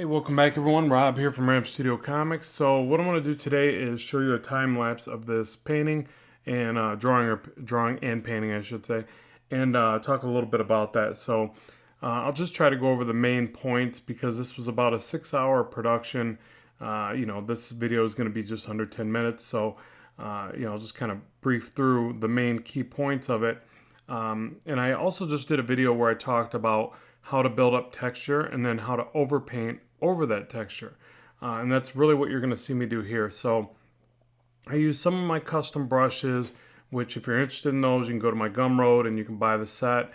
Hey, welcome back everyone. Rob here from Ramp Studio Comics. So what I want to do today is show you a time lapse of this painting and drawing and painting, I should say, and talk a little bit about that. So I'll just try to go over the main points because this was about a 6-hour production. This video is going to be just under 10 minutes, so I'll just kind of brief through the main key points of it. And I also just did a video where I talked about how to build up texture and then how to overpaint over that texture. And that's really what you're going to see me do here. So I use some of my custom brushes, which if you're interested in those, you can go to my Gumroad and you can buy the set.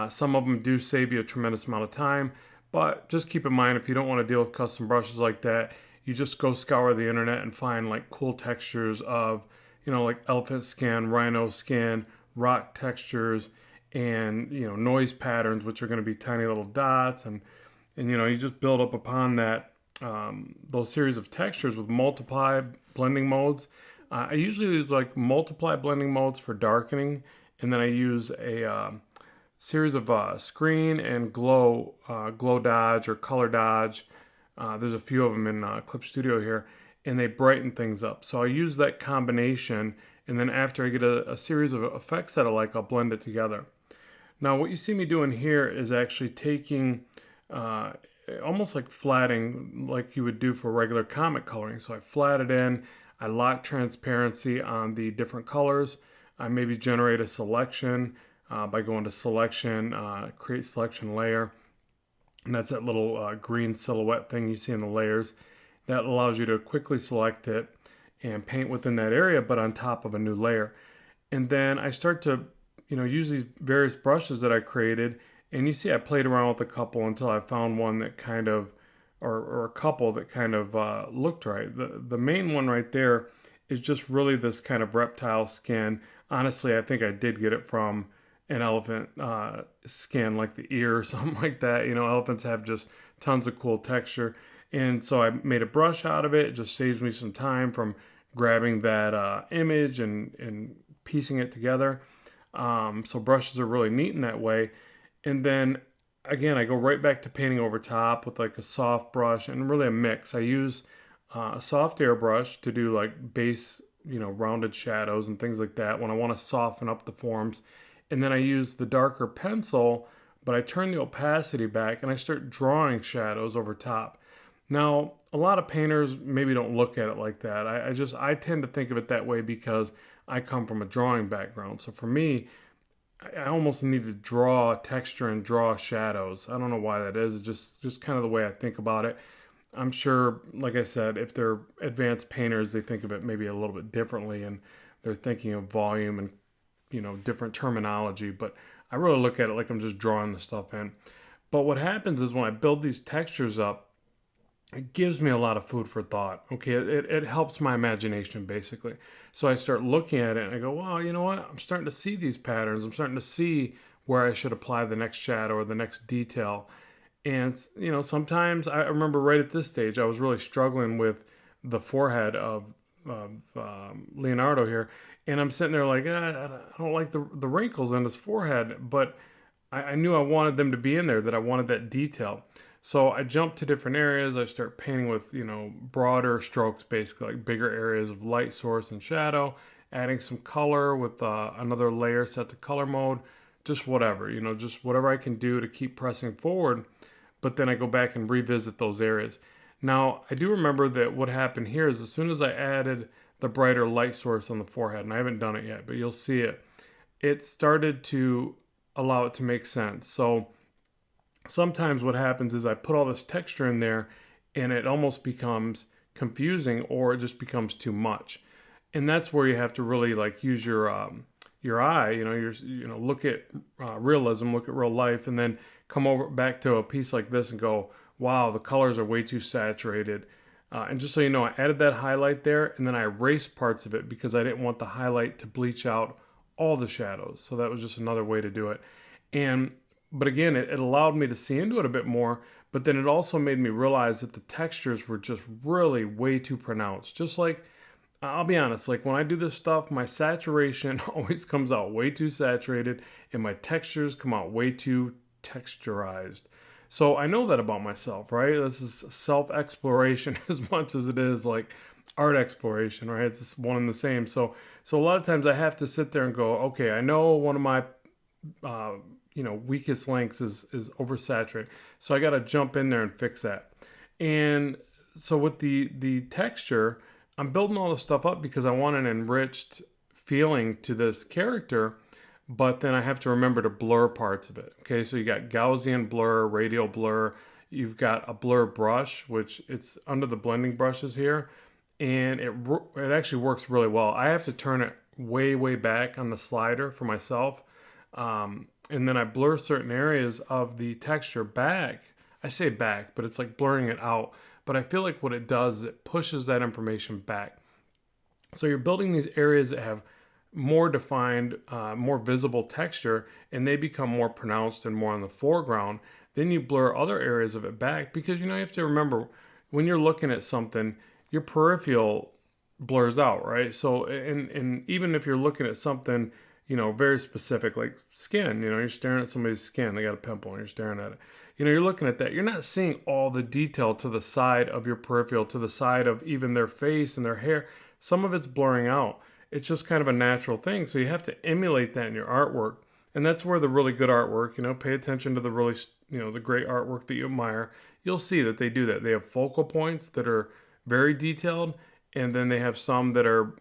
Some of them do save you a tremendous amount of time, but just keep in mind if you don't want to deal with custom brushes like that, you just go scour the internet and find like cool textures of, like elephant skin, rhino skin, rock textures, and noise patterns, which are going to be tiny little dots, and you just build up upon that those series of textures with multiply blending modes. I usually use like multiply blending modes for darkening, and then I use a series of screen and glow dodge or color dodge. There's a few of them in Clip Studio here, and they brighten things up. So I use that combination, and then after I get a series of effects that I like, I'll blend it together. Now what you see me doing here is actually taking almost like flatting like you would do for regular comic coloring. So I flat it in, I lock transparency on the different colors, I maybe generate a selection by going to selection, create selection layer, and that's that little green silhouette thing you see in the layers. That allows you to quickly select it and paint within that area but on top of a new layer. And then I start to use these various brushes that I created, and you see I played around with a couple until I found one that kind of, or a couple that kind of looked right. The main one right there is just really this kind of reptile skin. Honestly, I think I did get it from an elephant skin, like the ear or something like that. Elephants have just tons of cool texture. And so I made a brush out of it. It just saves me some time from grabbing that image and piecing it together. So brushes are really neat in that way. And then again, I go right back to painting over top with like a soft brush and really a mix. I use a soft airbrush to do like base, rounded shadows and things like that when I want to soften up the forms. And then I use the darker pencil, but I turn the opacity back and I start drawing shadows over top. Now, a lot of painters maybe don't look at it like that. I tend to think of it that way because I come from a drawing background. So for me, I almost need to draw texture and draw shadows. I don't know why that is. It's just kind of the way I think about it. I'm sure, like I said, if they're advanced painters, they think of it maybe a little bit differently, and they're thinking of volume and different terminology. But I really look at it like I'm just drawing the stuff in. But what happens is when I build these textures up, it gives me a lot of food for thought. Okay, it helps my imagination basically. So I start looking at it and I go, wow, you know what? I'm starting to see these patterns. I'm starting to see where I should apply the next shadow or the next detail. And sometimes I remember right at this stage, I was really struggling with the forehead of Leonardo here, and I'm sitting there like, I don't like the wrinkles in his forehead, but I knew I wanted them to be in there, that I wanted that detail. So I jump to different areas. I start painting with, broader strokes, basically like bigger areas of light source and shadow, adding some color with another layer set to color mode, just whatever, just whatever I can do to keep pressing forward. But then I go back and revisit those areas. Now, I do remember that what happened here is as soon as I added the brighter light source on the forehead, and I haven't done it yet, but you'll see it, it started to allow it to make sense. So sometimes what happens is I put all this texture in there and it almost becomes confusing, or it just becomes too much. And that's where you have to really like use your eye, look at realism, look at real life, and then come over back to a piece like this and go, wow, the colors are way too saturated. And just so you know, I added that highlight there and then I erased parts of it because I didn't want the highlight to bleach out all the shadows. So that was just another way to do it. But again, it allowed me to see into it a bit more, but then it also made me realize that the textures were just really way too pronounced. Just like, I'll be honest, like when I do this stuff, my saturation always comes out way too saturated and my textures come out way too texturized. So I know that about myself, right? This is self-exploration as much as it is like art exploration, right? It's just one and the same. So a lot of times I have to sit there and go, okay, I know one of my uh, weakest links is oversaturated. So I got to jump in there and fix that. And so with the texture, I'm building all this stuff up because I want an enriched feeling to this character, but then I have to remember to blur parts of it. Okay, so you got Gaussian blur, radial blur. You've got a blur brush, which it's under the blending brushes here, and it actually works really well. I have to turn it way back on the slider for myself, and then I blur certain areas of the texture back. I say back, but it's like blurring it out. But I feel like what it does is it pushes that information back. So you're building these areas that have more defined, more visible texture, and they become more pronounced and more in the foreground. Then you blur other areas of it back because you have to remember when you're looking at something, your peripheral blurs out, right? So, and even if you're looking at something, very specific, like skin, you're staring at somebody's skin, they got a pimple, and you're staring at it. You're looking at that. You're not seeing all the detail to the side of your peripheral, to the side of even their face and their hair. Some of it's blurring out. It's just kind of a natural thing. So you have to emulate that in your artwork. And that's where the really good artwork, pay attention to the really, the great artwork that you admire. You'll see that they do that. They have focal points that are very detailed, and then they have some that are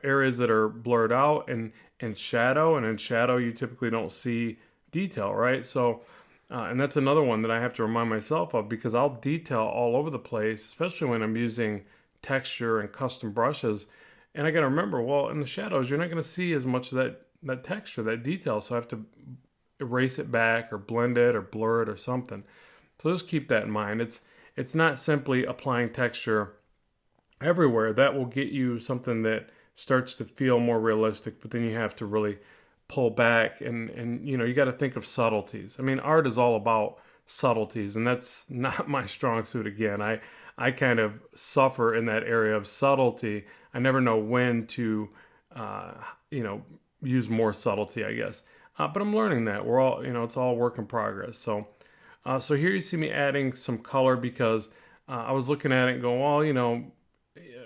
areas that are blurred out and shadow. And in shadow, you typically don't see detail, right? So, and that's another one that I have to remind myself of because I'll detail all over the place, especially when I'm using texture and custom brushes. And I got to remember, well, in the shadows, you're not going to see as much of that texture, that detail. So I have to erase it back or blend it or blur it or something. So just keep that in mind. It's not simply applying texture everywhere. That will get you something that starts to feel more realistic, but then you have to really pull back and you got to think of subtleties. I mean, art is all about subtleties, and that's not my strong suit. Again, I kind of suffer in that area of subtlety. I never know when to use more subtlety, I guess, but I'm learning that. We're all it's all work in progress. So here you see me adding some color because I was looking at it and going, well,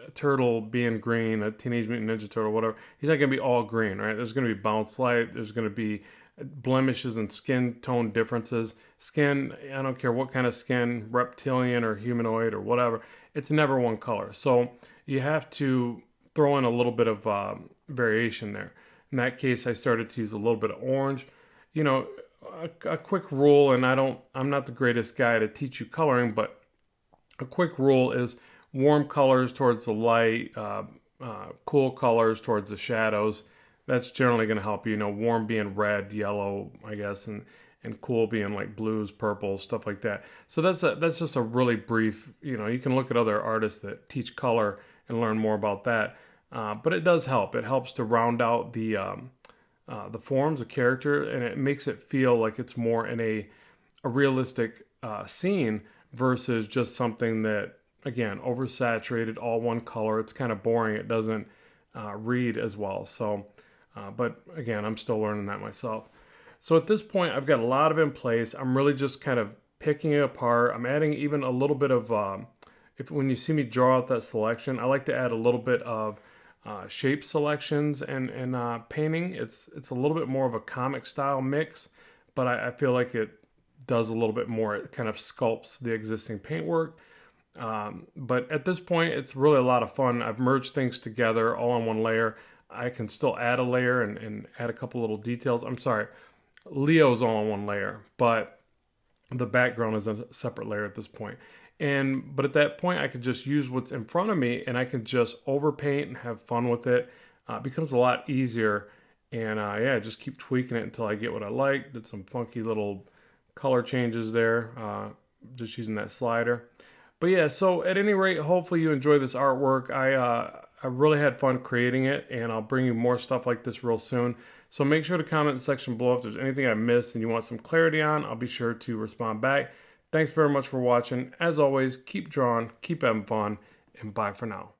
a turtle being green, a Teenage Mutant Ninja Turtle, whatever, he's not going to be all green, right? There's going to be bounce light. There's going to be blemishes and skin tone differences. Skin, I don't care what kind of skin, reptilian or humanoid or whatever, it's never one color. So you have to throw in a little bit of variation there. In that case, I started to use a little bit of orange. A quick rule, and I'm not the greatest guy to teach you coloring, but a quick rule is warm colors towards the light, cool colors towards the shadows. That's generally going to help you. Warm being red, yellow, I guess, and cool being like blues, purple, stuff like that. So that's just a really brief. You can look at other artists that teach color and learn more about that. But it does help. It helps to round out the forms of character, and it makes it feel like it's more in a realistic scene versus just something that, again, oversaturated, all one color. It's kind of boring. It doesn't read as well. So, but again, I'm still learning that myself. So at this point, I've got a lot of it in place. I'm really just kind of picking it apart. I'm adding even a little bit of, when you see me draw out that selection, I like to add a little bit of shape selections and painting. It's a little bit more of a comic style mix, but I feel like it does a little bit more. It kind of sculpts the existing paintwork. But at this point, it's really a lot of fun. I've merged things together all on one layer. I can still add a layer and add a couple little details. I'm sorry, Leo's all on one layer, but the background is a separate layer at this point. But at that point, I could just use what's in front of me, and I can just overpaint and have fun with it. It becomes a lot easier, and just keep tweaking it until I get what I like. Did some funky little color changes there, just using that slider. But yeah, so at any rate, hopefully you enjoy this artwork. I really had fun creating it, and I'll bring you more stuff like this real soon. So make sure to comment in the section below if there's anything I missed and you want some clarity on. I'll be sure to respond back. Thanks very much for watching. As always, keep drawing, keep having fun, and bye for now.